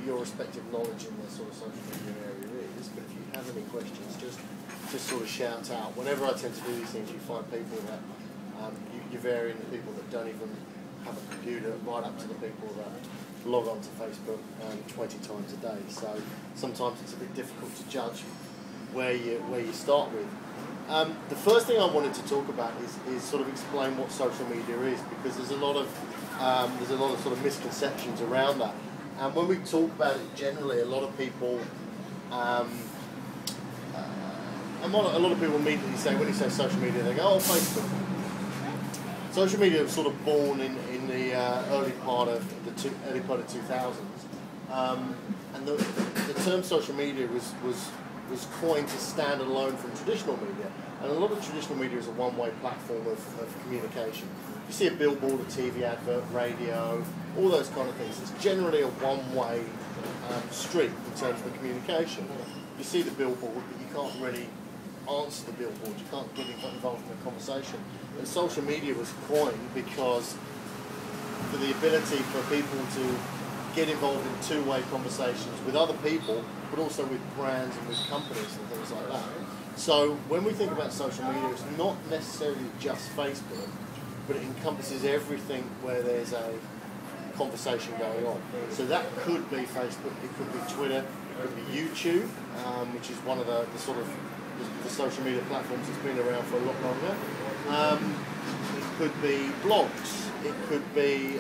your respective knowledge in the sort of social media area is, but if you have any questions, just sort of shout out. Whenever I tend to do these things, you find people that you vary in the people that don't even have a computer, right up to the people that log on to Facebook 20 times a day. So sometimes it's a bit difficult to judge where you start with. The first thing I wanted to talk about is sort of explain what social media is, because there's a lot of sort of misconceptions around that. And when we talk about it generally, a lot of people immediately say, when you say social media, they go, oh, Facebook. Social media was sort of born in the early part of 2000s, and the term social media was coined to stand alone from traditional media. And a lot of traditional media is a one-way platform of communication. You see a billboard, a TV advert, radio, all those kind of things. It's generally a one-way street in terms of the communication. You see the billboard, but you can't really answer the billboard. You can't get involved in the conversation. And social media was coined because for the ability for people to get involved in two-way conversations with other people, but also with brands and with companies and things like that. So when we think about social media, it's not necessarily just Facebook, but it encompasses everything where there's a conversation going on. So that could be Facebook, it could be Twitter, it could be YouTube, which is one of the sort of the social media platforms that's been around for a lot longer. It could be blogs. It could be,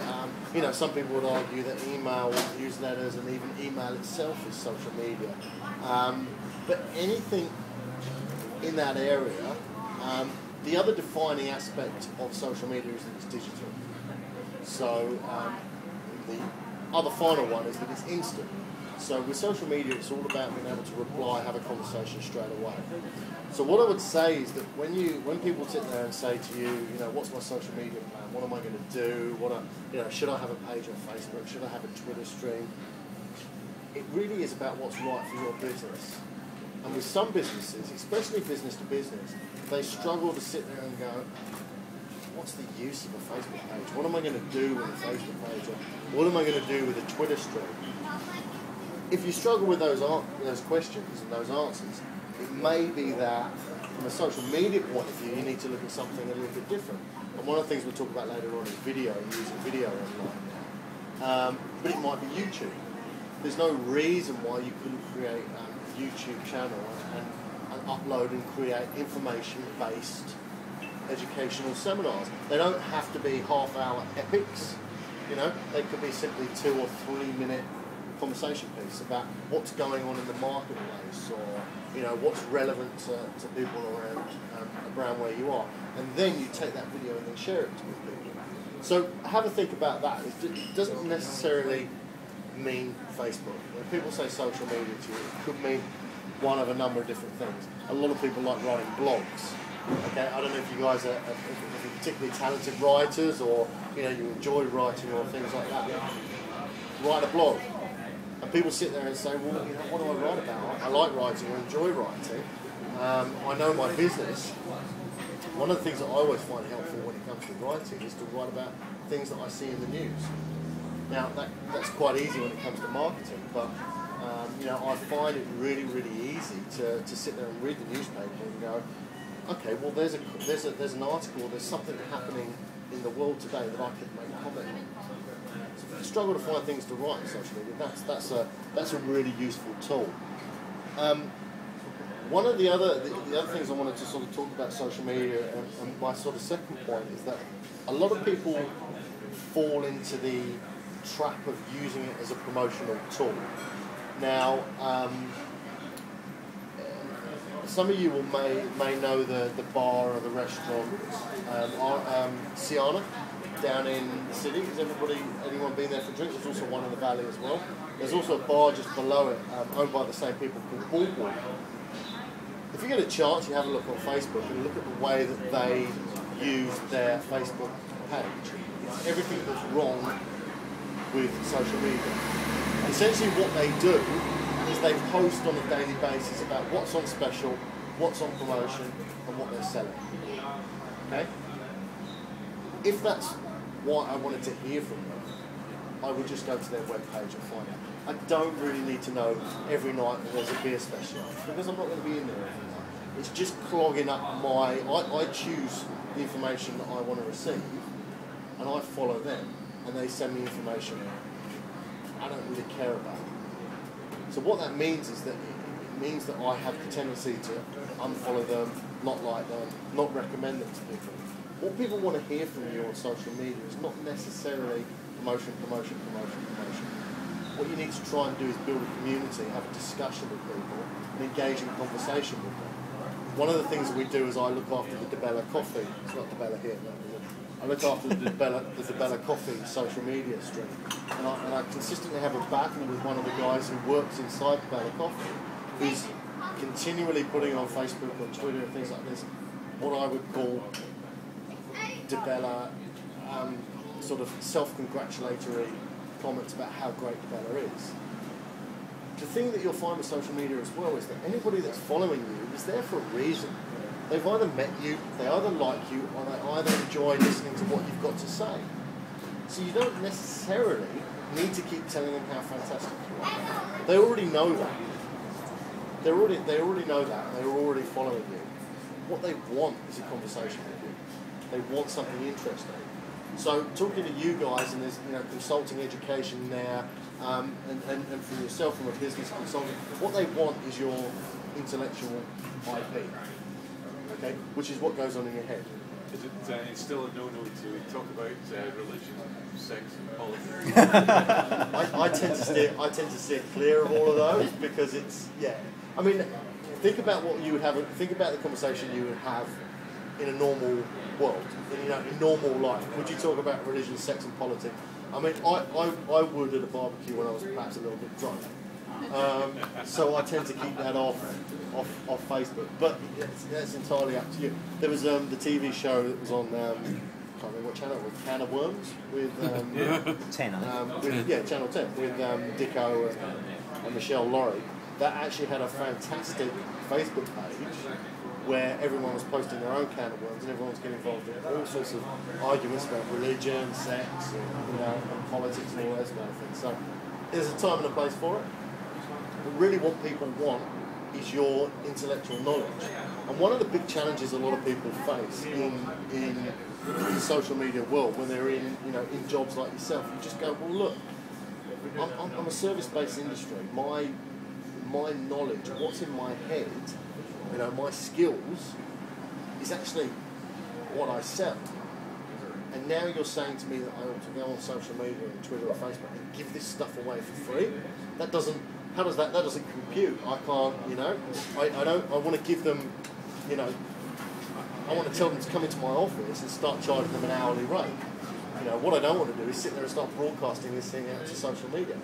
some people would argue that email, newsletters, and even email itself is social media. But anything in that area, the other defining aspect of social media is that it's digital. So the other final one is that it's instant. So with social media, it's all about being able to reply, have a conversation straight away. So what I would say is that when people sit there and say to you, what's my social media plan? What am I going to do? Should I have a page on Facebook? Should I have a Twitter stream? It really is about what's right for your business. And with some businesses, especially business to business, they struggle to sit there and go, what's the use of a Facebook page? What am I going to do with a Facebook page? Or what am I going to do with a Twitter stream? If you struggle with those questions and those answers, it may be that from a social media point of view, you need to look at something a little bit different. And one of the things we'll talk about later on is video and using video online. But it might be YouTube. There's no reason why you couldn't create a YouTube channel and upload and create information-based educational seminars. They don't have to be half-hour epics. They could be simply 2 or 3 minute conversation piece about what's going on in the marketplace, or what's relevant to people around where you are, and then you take that video and then share it with people. So have a think about that. It doesn't necessarily mean Facebook. When people say social media to you, it could mean one of a number of different things. A lot of people like writing blogs. Okay, I don't know if you guys are particularly talented writers, or you enjoy writing or things like that. Write a blog. And people sit there and say, well, what do I write about? I like writing, I enjoy writing. I know my business. One of the things that I always find helpful when it comes to writing is to write about things that I see in the news. Now, that's quite easy when it comes to marketing, but I find it really, really easy to sit there and read the newspaper and go, okay, well, there's an article, there's something happening in the world today that I could make a comment on. So if you struggle to find things to write on social media, that's a really useful tool. One of the other things I wanted to sort of talk about social media, and my sort of second point, is that a lot of people fall into the trap of using it as a promotional tool. Now, some of you may know the bar or the restaurant Siana down in the city. Has anyone been there for a drink? There's also one in the valley as well. There's also a bar just below it, owned by the same people, called Ballboy. If you get a chance, you have a look on Facebook and look at the way that they use their Facebook page. It's everything that's wrong with social media. Essentially what they do is they post on a daily basis about what's on special, what's on promotion, and what they're selling. Okay? If that's what I wanted to hear from them, I would just go to their webpage and find out. I don't really need to know every night that there's a beer special, because I'm not going to be in there every night. It's just clogging up my... I choose the information that I want to receive, and I follow them, and they send me information I don't really care about. So what that means is that it means that I have the tendency to unfollow them, not like them, not recommend them to people. What people want to hear from you on social media is not necessarily promotion. What you need to try and do is build a community, have a discussion with people, and engage in conversation with them. One of the things that we do is I look after the Dell Coffee. It's not Dell here, no. I look after the Dell Coffee social media stream, and I consistently have a battle with one of the guys who works inside Dell Coffee, who's continually putting on Facebook or Twitter and things like this, what I would call Dell sort of self-congratulatory comments about how great Dell is. The thing that you'll find with social media as well is that anybody that's following you is there for a reason. They've either met you, they either like you, or they either enjoy listening to what you've got to say. So you don't necessarily need to keep telling them how fantastic you are. They already know that. They already know that, and they're already following you. What they want is a conversation with you. They want something interesting. So talking to you guys, and there's consulting education there, and for yourself from a business consultant, what they want is your intellectual IP, okay, which is what goes on in your head. Is it still a no-no to talk about religion, sex, and politics? I tend to steer clear of all of those because it's I mean, think about what you would have. Think about the conversation you would have in a normal world, in normal life. Would you talk about religion, sex, and politics? I mean, I would at a barbecue when I was perhaps a little bit drunk. So I tend to keep that off Facebook. But that's entirely up to you. There was the TV show that was on, I can't remember what channel it was, Can of Worms, with 10, I think. Channel 10, with Dicko and Michelle Laurie. That actually had a fantastic Facebook page where everyone was posting their own can of worms, and everyone was getting involved in all sorts of arguments about religion, sex, and politics and all those kind of things. So there's a time and a place for it. But really what people want is your intellectual knowledge. And one of the big challenges a lot of people face in the social media world when they're in jobs like yourself, you just go, well look, I'm a service-based industry. My knowledge, what's in my head, my skills is actually what I sell. And now you're saying to me that I ought to go on social media and Twitter or Facebook and give this stuff away for free? That doesn't compute. I can't, I want to give them, I want to tell them to come into my office and start charging them an hourly rate. What I don't want to do is sit there and start broadcasting this thing out to social media.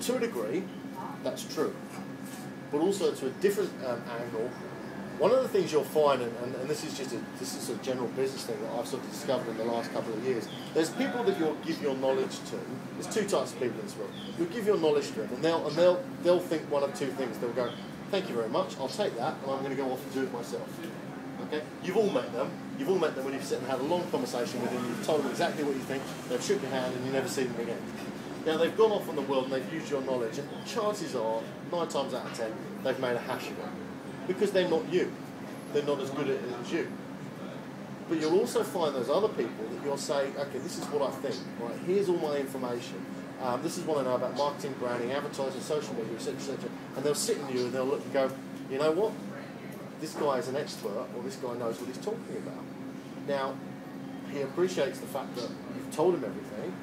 To a degree, that's true. But also to a different angle, one of the things you'll find, and this is a general business thing that I've sort of discovered in the last couple of years, there's people that you'll give your knowledge to. There's two types of people in this world. You'll give your knowledge to them, and they'll think one of two things. They'll go, thank you very much, I'll take that, and I'm going to go off and do it myself. Okay? You've all met them. You've all met them when you've sat and had a long conversation with them. You've told them exactly what you think. They've shook your hand, and you never see them again. Now they've gone off in the world and they've used your knowledge, and chances are, 9 times out of 10, they've made a hash of it. Because they're not you. They're not as good at it as you. But you'll also find those other people that you'll say, okay, this is what I think. Right, here's all my information. This is what I know about marketing, branding, advertising, social media, etc., etc. And they'll sit in you and they'll look and go, you know what? This guy is an expert, or this guy knows what he's talking about. Now, he appreciates the fact that you've told him everything,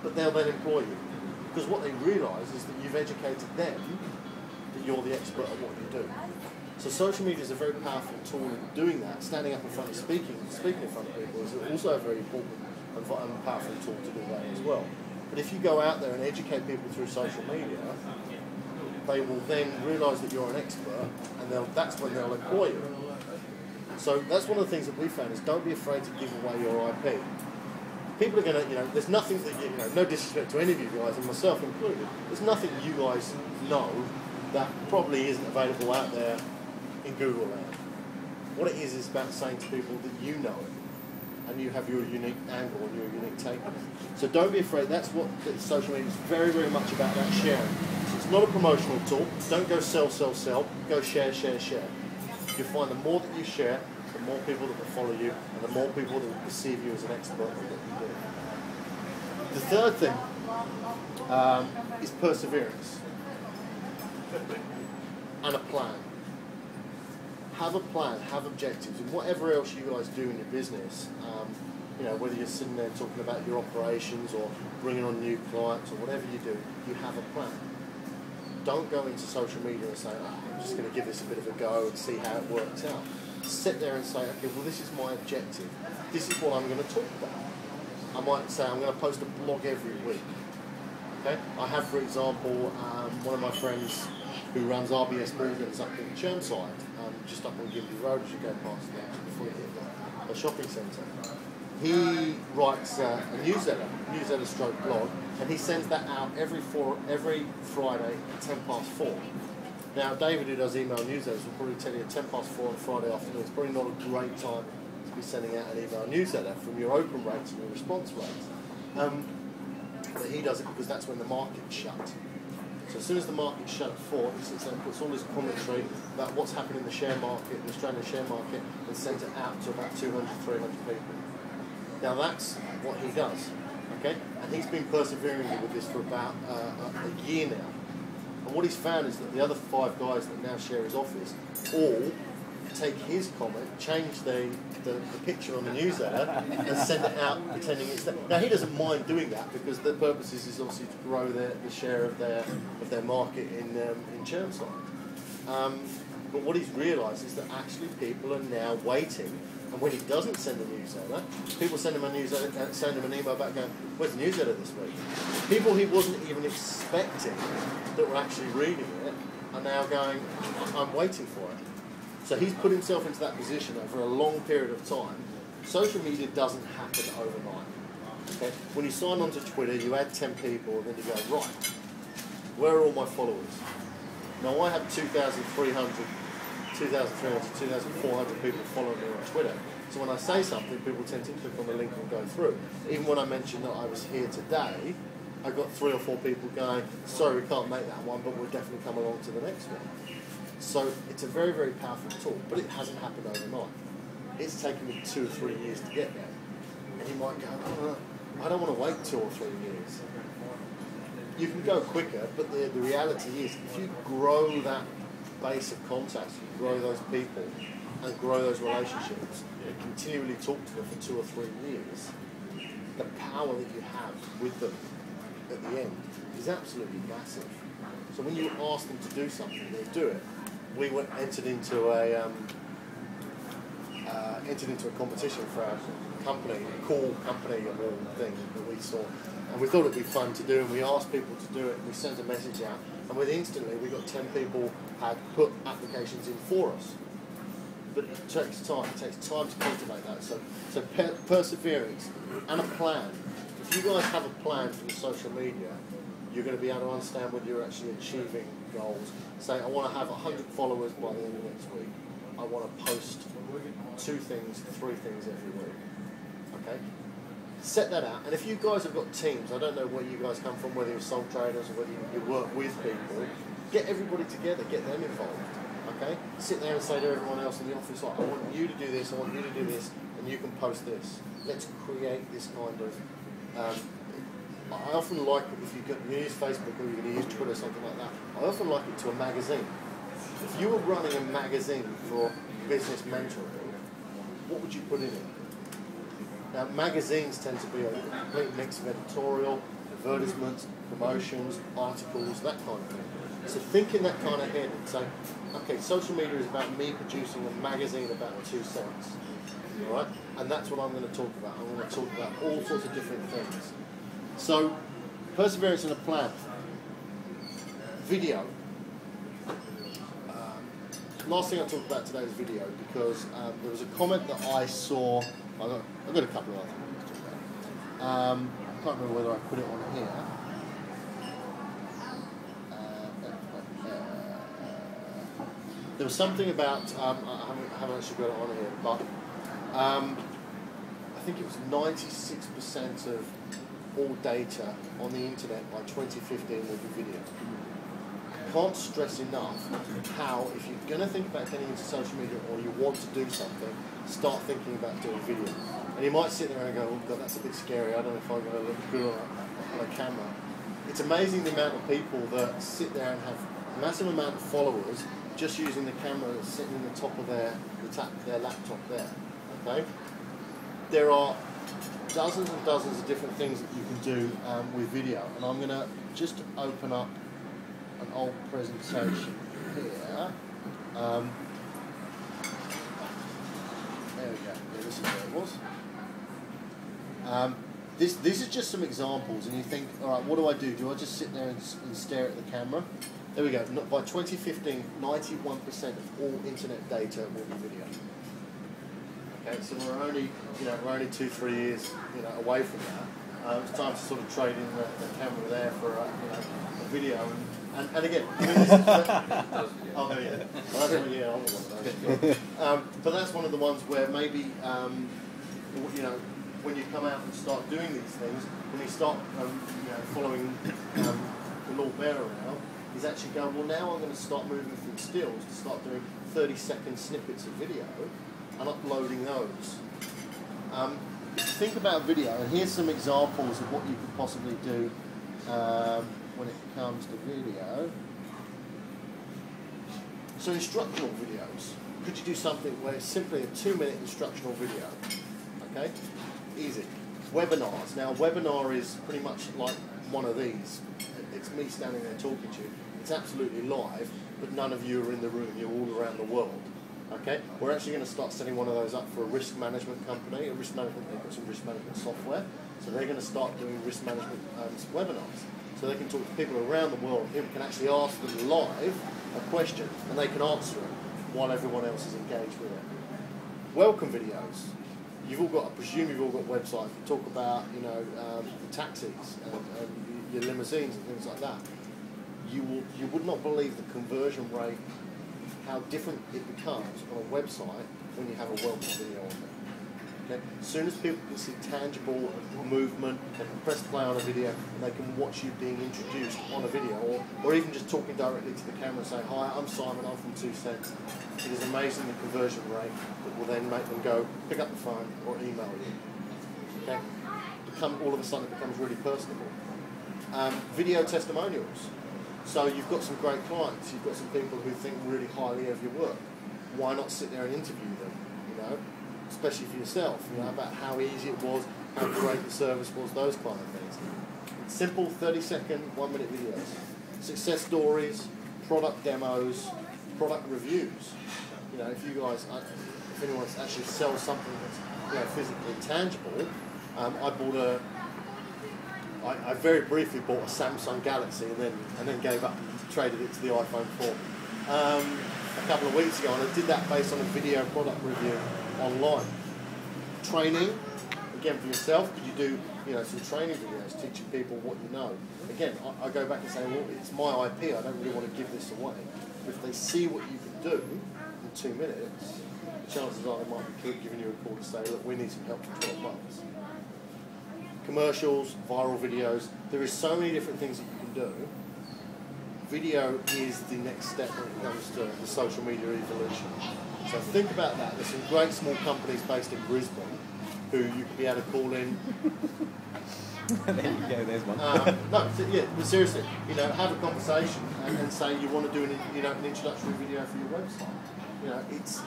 but they'll then employ you. Because what they realise is that you've educated them that you're the expert at what you do. So social media is a very powerful tool in doing that. Standing up in front of speaking in front of people is also a very important and powerful tool to do that as well. But if you go out there and educate people through social media, they will then realise that you're an expert, and that's when they'll employ you. So that's one of the things that we found is don't be afraid to give away your IP. People are going to, there's nothing that, no disrespect to any of you guys, and myself included, there's nothing you guys know that probably isn't available out there in Google land. What it is about saying to people that you know it, and you have your unique angle and your unique take on it. So don't be afraid. That's what social media is very, very much about, that sharing. So it's not a promotional tool. Don't go sell, sell, sell. Go share, share, share. You'll find the more that you share, the more people that will follow you, and the more people that will perceive you as an expert in what you do. The third thing is perseverance and a plan. Have a plan, have objectives, and whatever else you guys do in your business, you know, whether you're sitting there talking about your operations or bringing on new clients or whatever you do, you have a plan. Don't go into social media and say, oh, I'm just going to give this a bit of a go and see how it works out. Sit there and say, okay, well, this is my objective. This is what I'm going to talk about. I might say I'm going to post a blog every week. Okay? I have, for example, one of my friends who runs RBS Morgans up in Chermside, just up on Gimby Road as you go past there, before you hit the shopping centre. He writes a newsletter stroke blog, and he sends that out every Friday at 4:10. Now, David, who does email newsletters, will probably tell you at 4:10 on Friday afternoon, it's probably not a great time to be sending out an email newsletter from your open rates and your response rates. But he does it because that's when the market's shut. So as soon as the market's shut at 4, he sits there and puts all his commentary about what's happening in the share market, the Australian share market, and sends it out to about 200, 300 people. Now that's what he does, okay? And he's been persevering with this for about a year now. And what he's found is that the other 5 guys that now share his office all take his comment, change the picture on the newsletter, and send it out pretending it's there. Now he doesn't mind doing that because the purpose is obviously to grow the share of their market in Chermside. But what he's realised is that actually people are now waiting. And when he doesn't send a newsletter, people send him a newsletter, send him an email back going, "Where's the newsletter this week?" People he wasn't even expecting that were actually reading it are now going, "I'm waiting for it." So he's put himself into that position over a long period of time. Social media doesn't happen overnight. Okay? When you sign on to Twitter, you add 10 people, and then you go, right, where are all my followers? Now I have 2,300, 2,400 people following me on Twitter. So when I say something, people tend to click on the link and go through. Even when I mentioned that I was here today, I got 3 or 4 people going, sorry, we can't make that one, but we'll definitely come along to the next one. So it's a very, very powerful tool, but it hasn't happened overnight. It's taken me 2 or 3 years to get there. And you might go, oh, I don't want to wait 2 or 3 years. You can go quicker, but the reality is, if you grow that base of contacts, you grow those people and grow those relationships and continually talk to them for 2 or 3 years, the power that you have with them at the end is absolutely massive. So when you ask them to do something, they do it. We entered into a competition for our company, a cool company award thing that we saw, and we thought it'd be fun to do, and we asked people to do it, and we sent a message out, and instantly we got 10 people had put applications in for us. But it takes time. It takes time to cultivate that. So perseverance and a plan. If you guys have a plan for your social media, you're going to be able to understand whether you're actually achieving goals. Say, I want to have 100 followers by the end of next week. I want to post 2 things, 3 things every week. Okay? Set that out. And if you guys have got teams, I don't know where you guys come from, whether you're sole traders or whether you work with people, get everybody together, get them involved. Okay? Sit there and say to everyone else in the office, like, I want you to do this, I want you to do this, and you can post this. Let's create this kind of... I often like it if you use Facebook or you're going to use Twitter or something like that. I often like it to a magazine. If you were running a magazine for business mentoring, what would you put in it? Now, magazines tend to be a complete mix of editorial, advertisements, promotions, articles, that kind of thing. So think in that kind of head and say, okay, social media is about me producing a magazine about 2 cents. All right? And that's what I'm going to talk about. I'm going to talk about all sorts of different things. So, perseverance and a plan. Video. Last thing I'll talk about today is video, because there was a comment that I saw. I've got a couple of other things to talk about. I can't remember whether I put it on here. There was something about, I haven't actually got it on here, but a think it was 96% of all data on the internet by 2015 will be video. Can't stress enough how, if you're going to think about getting into social media or you want to do something, start thinking about doing video. And you might sit there and go, oh God, that's a bit scary, I don't know if I'm going to look good on a camera. It's amazing the amount of people that sit there and have a massive amount of followers just using the camera that's sitting in the top of their laptop there. Okay? There are dozens and dozens of different things that you can do with video, and I'm going to just open up an old presentation here. There we go. Yeah, this is where it was. This is just some examples, and you think, all right, what do I do? Do I just sit there and stare at the camera? There we go. By 2015, 91% of all internet data will be video. Okay, so we're only 2-3 years away from that. It's time to sort of trade in the camera there for a video. And again, I mean, this is oh yeah, well, that's one, yeah, but that's one of the ones where maybe when you come out and start doing these things, when you start following the law bear around, is actually going, well, now I'm going to start moving from stills to start doing 30-second snippets of video and uploading those. Think about video, and here's some examples of what you could possibly do when it comes to video. So instructional videos. Could you do something where it's simply a 2-minute instructional video? Okay, easy. Webinars. Now, a webinar is pretty much like one of these. It's me standing there talking to you. It's absolutely live, but none of you are in the room. You're all around the world. Okay, we're actually going to start setting one of those up for a risk management company. They've got some risk management software, so they're going to start doing risk management webinars. So they can talk to people around the world. People can actually ask them live a question, and they can answer it while everyone else is engaged with it. Welcome videos. You've all got, I presume you've all got websites that talk about, the taxis and your limousines and things like that. You would not believe the conversion rate, how different it becomes on a website when you have a welcome video on there. Okay? As soon as people can see tangible movement, they can press play on a video and they can watch you being introduced on a video, or even just talking directly to the camera and say, hi, I'm Simon, I'm from 2 Cents. It is amazing the conversion rate that will then make them go pick up the phone or email you. Okay? All of a sudden it becomes really personable. Video testimonials. So you've got some great clients, you've got some people who think really highly of your work. Why not sit there and interview them, especially for yourself, about how easy it was, how great the service was, those kind of things. Simple 30-second, 1-minute videos. Success stories, product demos, product reviews. If you guys, if anyone actually sells something that's physically tangible, I very briefly bought a Samsung Galaxy and then gave up and traded it to the iPhone 4 a couple of weeks ago, and I did that based on a video product review online. Training, again for yourself, could you do some training videos teaching people what you know? Again, I go back and say, well, it's my IP, I don't really want to give this away. But if they see what you can do in 2 minutes, the chances are they might be giving you a call to say, look, we need some help for 12 months. Commercials, viral videos, there is so many different things that you can do. Video is the next step when it comes to the social media evolution. So think about that. There's some great small companies based in Brisbane who you could be able to call in. There you go, there's one. But seriously, have a conversation and say you want to do an introductory video for your website. It's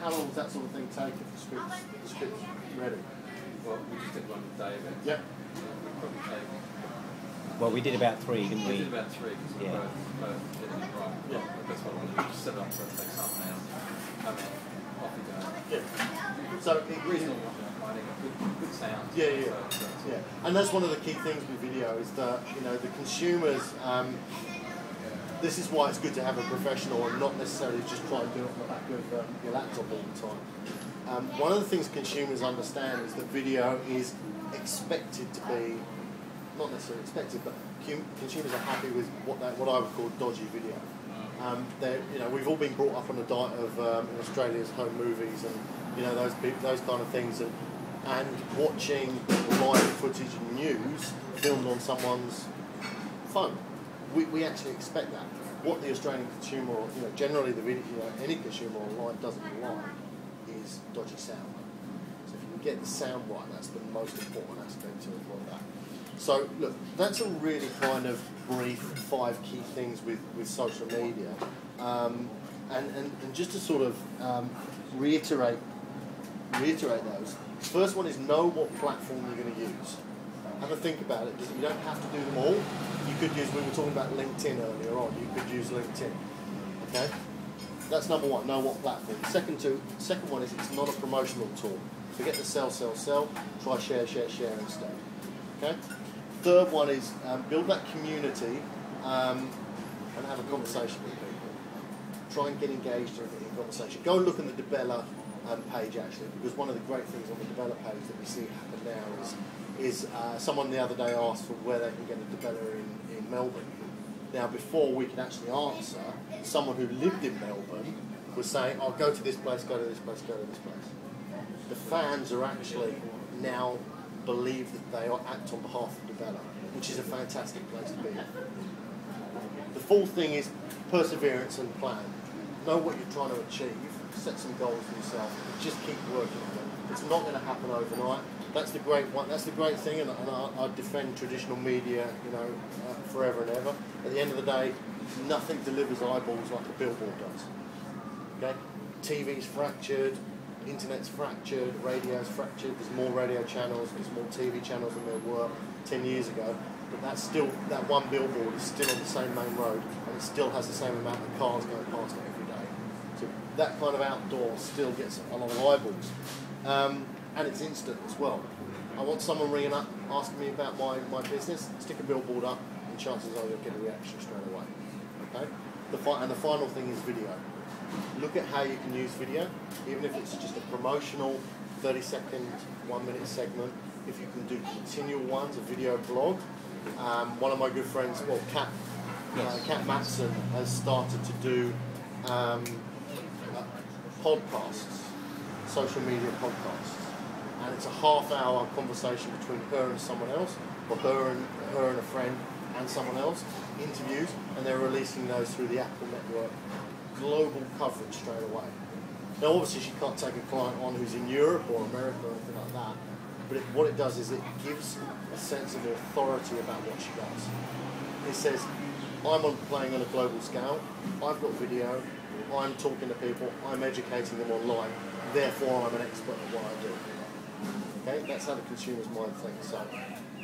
how long does that sort of thing take if the script's ready? Well, we just did one day of it. Yep. Probably take. Well, we did about 3, didn't we? We did about 3 because we both did it right. Yeah. That's what I wanted to do. Just set it up for it takes half an hour. Come in, off you go. Yeah. So it really finding a good sound. Yeah. And that's one of the key things with video is that the consumers. This is why it's good to have a professional and not necessarily just try and do it on the back of your laptop all the time. One of the things consumers understand is that video is expected to be, not necessarily expected, but consumers are happy with what I would call dodgy video. We've all been brought up on a diet of in Australia's home movies and those kind of things, and and watching live footage and news filmed on someone's phone. We actually expect that. What the Australian consumer, or generally the video, any consumer online doesn't like is dodgy sound. So if you can get the sound right, that's the most important aspect to all of that. So look, that's a really kind of brief 5 key things with social media, and just to sort of reiterate those. First one is know what platform you're going to use. Have a think about it. You don't have to do them all. You could use, we were talking about LinkedIn earlier on, you could use LinkedIn. Okay? That's number one, know what platform. Second one is it's not a promotional tool. Forget the sell, try share instead. Okay? Third one is build that community and have a conversation with people. Try and get engaged in conversation. Go and look at the Dell page actually, because one of the great things on the Dell page that we see happen now is someone the other day asked for where they can get a developer in Melbourne. Now, before we could actually answer, someone who lived in Melbourne was saying, "Oh, go to this place, go to this place, go to this place." The fans are actually now believe that they act on behalf of the developer, which is a fantastic place to be. The fourth thing is perseverance and plan. Know what you're trying to achieve, set some goals for yourself, just keep working on it. It's not going to happen overnight. That's the great one. That's the great thing, and I defend traditional media, forever and ever. At the end of the day, nothing delivers eyeballs like a billboard does. Okay, TV's fractured, internet's fractured, radio's fractured. There's more radio channels, there's more TV channels than there were 10 years ago. But that's still, that one billboard is still on the same main road, and it still has the same amount of cars going past it every day. So that kind of outdoor still gets a lot of eyeballs. And it's instant as well. I want someone ringing up, asking me about my business, stick a billboard up, and chances are you'll get a reaction straight away. Okay? And the final thing is video. Look at how you can use video, even if it's just a promotional 30-second, 1-minute segment. If you can do continual ones, a video blog. One of my good friends, Kat Matson, has started to do podcasts, social media podcasts. And it's a half-hour conversation between her and someone else, or her and a friend and someone else, interviews, and they're releasing those through the Apple network. Global coverage straight away. Now obviously she can't take a client on who's in Europe or America or anything like that, but what it does is it gives a sense of authority about what she does. It says, I'm playing on a global scale, I've got video, I'm talking to people, I'm educating them online, therefore I'm an expert at what I do. Okay, that's how the consumer's mind thinks. So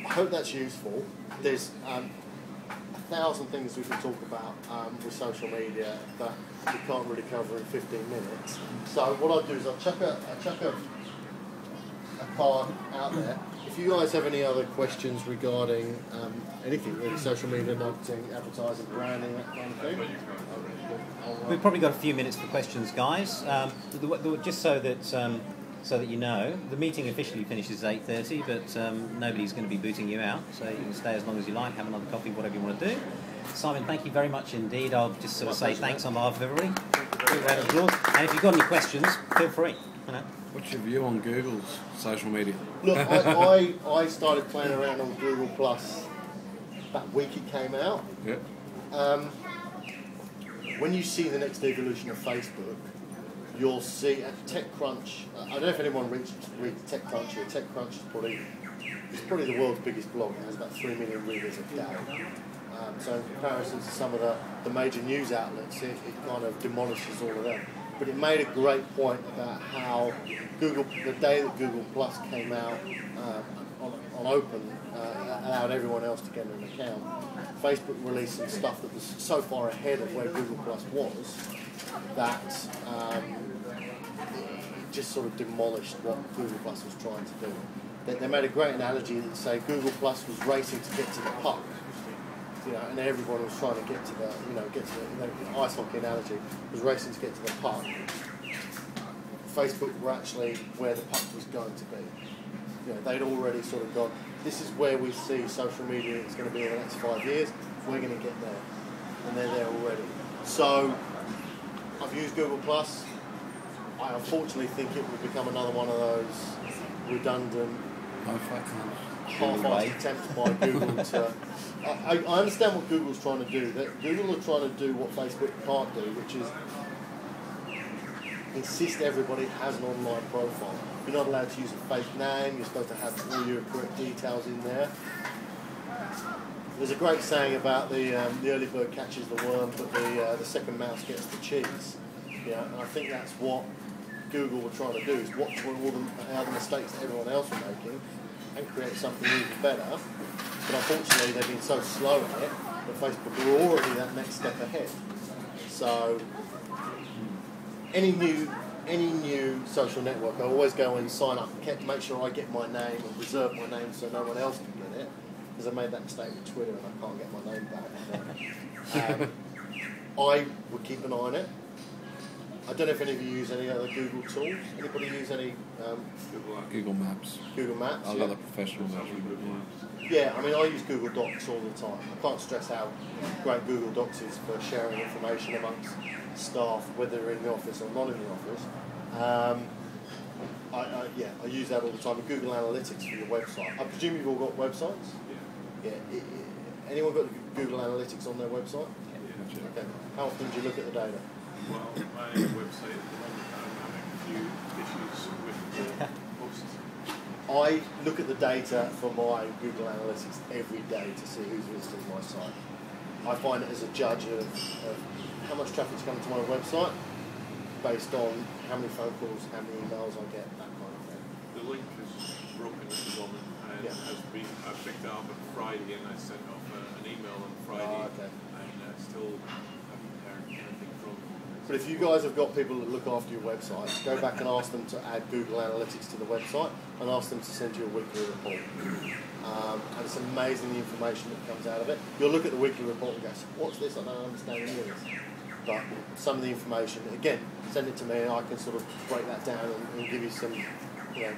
I hope that's useful. There's 1,000 things we can talk about with social media that we can't really cover in 15 minutes. So what I'll do is I'll chuck a card out there. If you guys have any other questions regarding anything, really, social media, marketing, advertising, branding, that kind of thing. We've probably got a few minutes for questions, guys. Just so that you know, the meeting officially finishes at 8:30, but nobody's going to be booting you out, so you can stay as long as you like, have another coffee, whatever you want to do. Simon, thank you very much indeed. I'll just sort of say thanks on behalf of everybody. And if you've got any questions, feel free. What's your view on Google's social media? Look, I started playing around on Google Plus that week it came out. Yeah. When you see the next evolution of Facebook, you'll see at TechCrunch. I don't know if anyone reads TechCrunch here. TechCrunch is probably the world's biggest blog. It has about 3 million readers a day. So in comparison to some of the major news outlets, it kind of demolishes all of them. But it made a great point about how Google, the day that Google Plus came out on open, allowed everyone else to get an account. Facebook released some stuff that was so far ahead of where Google Plus was that it just sort of demolished what Google Plus was trying to do. They made a great analogy that say Google Plus was racing to get to the puck, and everyone was trying to get to the ice hockey analogy was racing to get to the puck. Facebook were actually where the puck was going to be. They'd already sort of gone, this is where we see social media is going to be in the next 5 years, we're going to get there. And they're there already. So, I've used Google Plus. I unfortunately think it will become another one of those redundant, No fake news. half-assed attempts by Google to... I understand what Google's trying to do. That Google are trying to do what Facebook can't do, which is insist everybody has an online profile. You're not allowed to use a fake name. You're supposed to have all your correct details in there. There's a great saying about the early bird catches the worm, but the second mouse gets the cheese. Yeah, and I think that's what Google were trying to do, is watch all the mistakes that everyone else were making and create something even better. But unfortunately, they've been so slow at it that Facebook are already that next step ahead. So any new social network, I always go and sign up, make sure I get my name and reserve my name so no one else can get it. Because I made that mistake with Twitter and I can't get my name back. I would keep an eye on it. I don't know if any of you use any other Google tools. Anybody use any Google Maps. Google Maps? I've got the professional version. Yeah, I mean, I use Google Docs all the time. I can't stress how great Google Docs is for sharing information amongst staff, whether they're in the office or not in the office. I use that all the time. And Google Analytics for your website. I presume you've all got websites? Yeah. Anyone got Google Analytics on their website? Yeah. Okay. How often do you look at the data? Well, my website at the moment, I'm having a few issues with the posts. I look at the data for my Google Analytics every day to see who's visiting my site. I find it as a judge of how much traffic's coming to my website based on how many phone calls, how many emails I get, that kind of thing. The link is broken at the moment and I picked it up on Friday and I sent off an email on Friday and still haven't heard anything from them. But if you guys have got people that look after your websites, go back and ask them to add Google Analytics to the website and ask them to send you a weekly report. And it's amazing the information that comes out of it. You'll look at the weekly report and go, what's this? I don't understand any of this. But some of the information, again, send it to me and I can sort of break that down and give you some, the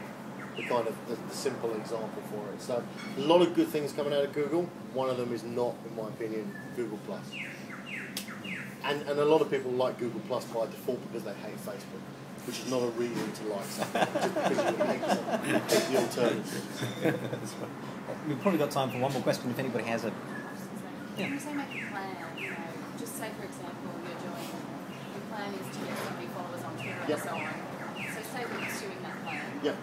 kind of the simple example for it. So a lot of good things coming out of Google. One of them is not, in my opinion, Google Plus. And a lot of people like Google Plus by default because they hate Facebook, which is not a reason to like something, just because you hate something. You hate the alternatives. We've probably got time for one more question if anybody has a... When you say make a plan, just say for example your plan is to get so many followers on Twitter and so on. So say we're pursuing that plan. Yep.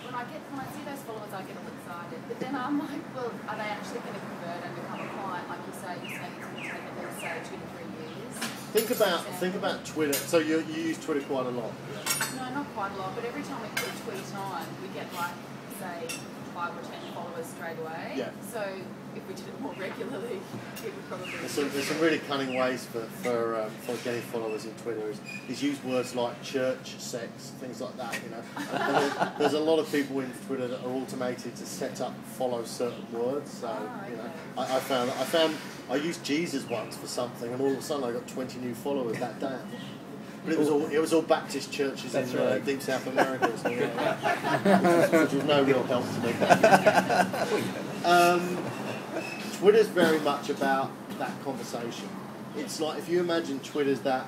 When I see those followers, I get all excited. But then I'm like, well, are they actually going to convert and become a client? Like you say, you're saying it's going to take at least, say, 2 to 3 years. Think about Twitter. So you use Twitter quite a lot. No, not quite a lot. But every time we put a tweet on, we get like, say, 5 or 10 followers straight away. Yeah. So if we did it more regularly, it would probably. There's some really cunning ways for getting followers in Twitter. Is use words like church, sex, things like that. And there's a lot of people in Twitter that are automated to set up follow certain words. So I found I used Jesus once for something, and all of a sudden I got 20 new followers that day. But it was all Baptist churches in deep South America, or something like that, which was no real help to me. Twitter's very much about that conversation. It's like if you imagine Twitter's that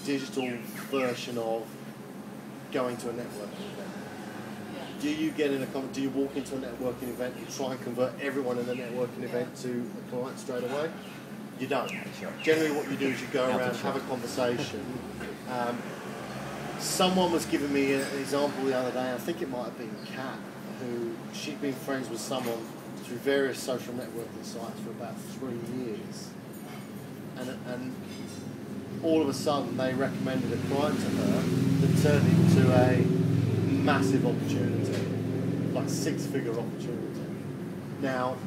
digital version of going to a networking event. Do you walk into a networking event and try and convert everyone in the networking event to a client straight away? You don't. Generally what you do is you go around, have a conversation. Someone was giving me an example the other day, I think it might have been Kat, who she'd been friends with someone through various social networking sites for about 3 years. And all of a sudden they recommended a client to her that turned into a massive opportunity, like 6-figure opportunity. Now,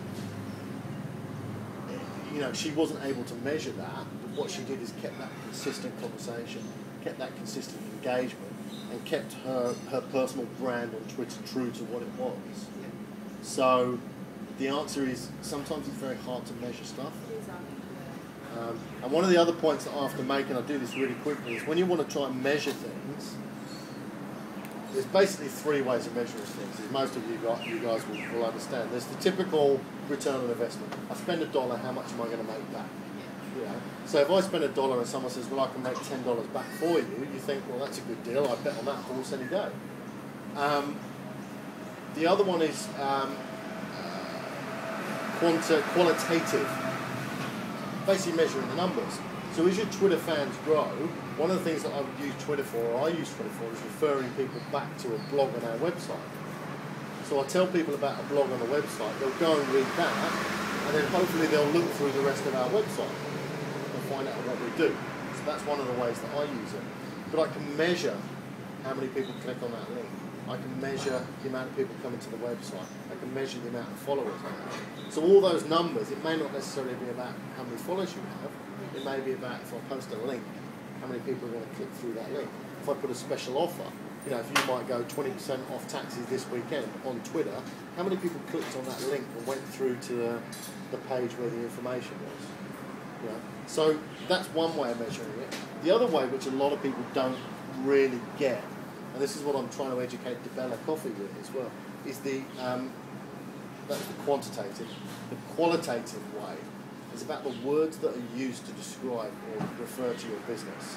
she wasn't able to measure that, but what she did is kept that consistent conversation, kept that consistent engagement, and kept her personal brand on Twitter true to what it was. So the answer is sometimes it's very hard to measure stuff. And one of the other points that I have to make, and I do this really quickly, is when you want to try and measure things, there's basically 3 ways of measuring things, as most of you guys will understand. There's the typical return on investment. I spend $1, how much am I going to make back? So if I spend $1 and someone says, well, I can make $10 back for you, you think, well, that's a good deal, I bet on that horse any day. The other one is qualitative, basically measuring the numbers. So as your Twitter fans grow, one of the things that I would use Twitter for, or I use Twitter for, is referring people back to a blog on our website. So I tell people about a blog on the website, they'll go and read that, and then hopefully they'll look through the rest of our website and find out what we do. So that's one of the ways that I use it. But I can measure how many people click on that link. I can measure the amount of people coming to the website. I can measure the amount of followers I have. So all those numbers, it may not necessarily be about how many followers you have. It may be about, if I post a link, how many people are going to click through that link. If I put a special offer, you know, if you might go 20% off taxis this weekend on Twitter, how many people clicked on that link and went through to the page where the information was? You know? So that's one way of measuring it. The other way, which a lot of people don't really get, and this is what I'm trying to educate Dell Coffee with as well, is that's the quantitative. The qualitative way is about the words that are used to describe or refer to your business.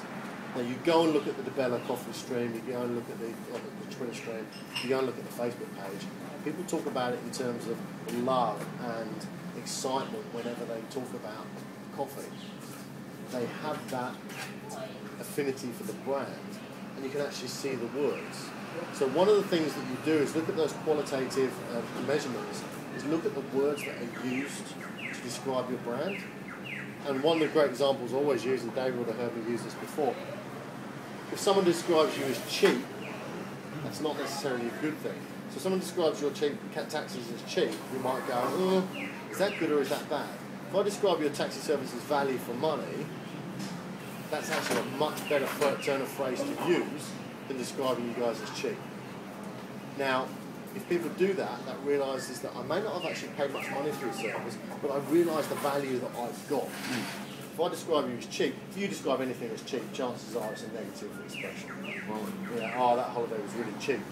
Now you go and look at the Dell Coffee stream, you go and look at the Twitter stream, you go and look at the Facebook page. People talk about it in terms of love and excitement whenever they talk about coffee. They have that affinity for the brand, and you can actually see the words. So one of the things that you do is look at those qualitative measurements, is look at the words that are used to describe your brand. And one of the great examples I always use, and David would have heard me use this before, if someone describes you as cheap, that's not necessarily a good thing. So if someone describes your taxis as cheap, you might go, is that good or is that bad? If I describe your taxi service as value for money, that's actually a much better turn of phrase to use than describing you guys as cheap. Now, if people do that, that realises that I may not have actually paid much money for your service, but I realise the value that I've got. If I describe you as cheap, if you describe anything as cheap, chances are it's a negative expression. Well, you know, oh, that holiday was really cheap.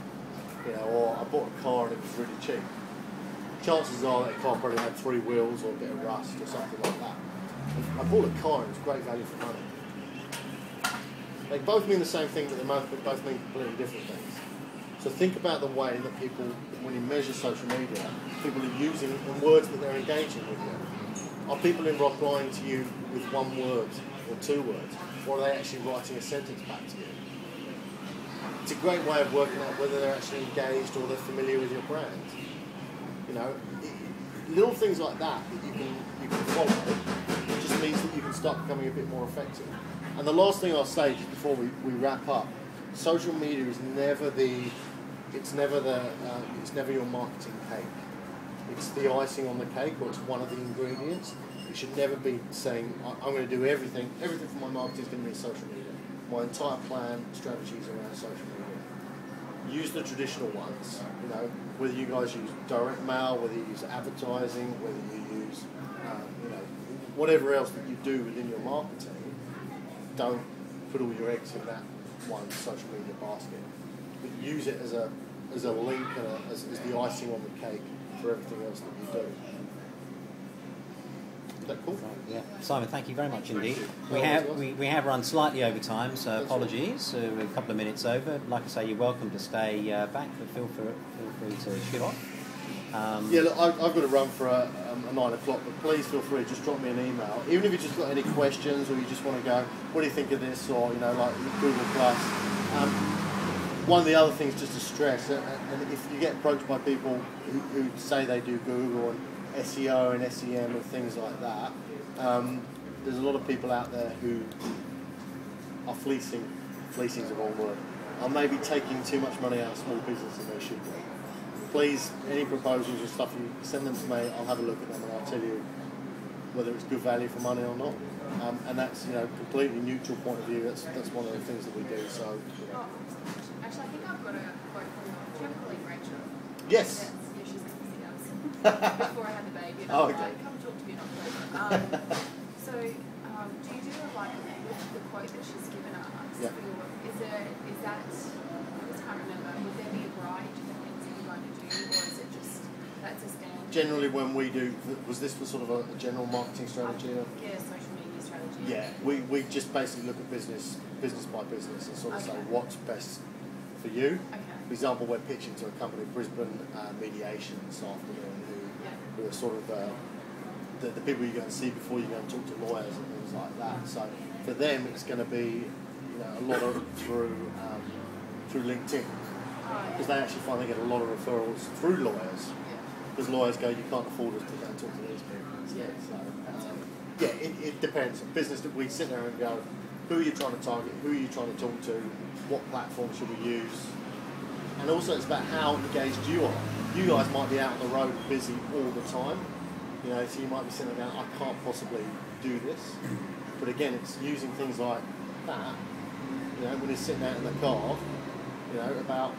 You know, or I bought a car and it was really cheap. Chances are that car probably had 3 wheels or a bit of rust or something like that. I bought a car and it was great value for money. They both mean the same thing, but they both mean completely different things. So think about the way that people, when you measure social media, people are using the words that they're engaging with you. Are people replying to you with 1 word or 2 words? Or are they actually writing a sentence back to you? It's a great way of working out whether they're actually engaged or they're familiar with your brand. You know, little things like that you can follow, it just means that you can start becoming a bit more effective. And the last thing I'll say just before we wrap up, social media is never it's never your marketing cake. It's the icing on the cake, or it's one of the ingredients. You should never be saying, I'm going to do everything for my marketing is going to be social media. My entire plan, strategy is around social media. Use the traditional ones, you know, whether you guys use direct mail, whether you use advertising, whether you use, you know, whatever else that you do within your marketing. Don't put all your eggs in that one social media basket, but use it as a link and as the icing on the cake for everything else that you do. Is that cool? Yeah, Simon, thank you very much indeed. We have run slightly over time, so apologies. We're a couple of minutes over. Like I say, you're welcome to stay back, but feel free to shoot off. Yeah, look, I've got to run for a 9 o'clock, but please feel free, just drop me an email. Even if you've just got any questions or you just want to go, what do you think of this, or, you know, like Google Plus. One of the other things just to stress, and if you get approached by people who say they do Google and SEO and SEM and things like that, there's a lot of people out there who are fleecing is the wrong word, are maybe taking too much money out of small business than they should be. Please, any proposals or stuff, you send them to me, I'll have a look at them and I'll tell you whether it's good value for money or not. And that's, you know, completely neutral point of view. That's one of the things that we do. So, you know. Actually, I think I've got a quote from your colleague Rachel. Yes. Yeah, she's going to see us before I had the baby. And I was like, come talk to me in October. So, do you do like the quote that she's given us? Yeah. Is that, I just can't remember, would there be a variety of things that you're going to do, or is it just, that's a standard? Generally when we do, was this for sort of a general marketing strategy? Yeah, social media strategy. Yeah, we just basically look at business by business and sort of say what's best for you. Okay. For example, we're pitching to a company, Brisbane Mediation, this afternoon, who are sort of the people you go and see before you go and talk to lawyers and things like that. So for them, it's going to be a lot of through LinkedIn, because they actually find they get a lot of referrals through lawyers, because lawyers go, you can't afford us to go and talk to these people instead. So it depends. Business that we sit there and go, who are you trying to target? Who are you trying to talk to? What platform should we use? And also it's about how engaged you are. You guys might be out on the road busy all the time, so you might be sitting there going, I can't possibly do this. But again, it's using things like that, when you're sitting out in the car, about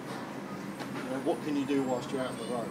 what can you do whilst you're out on the road.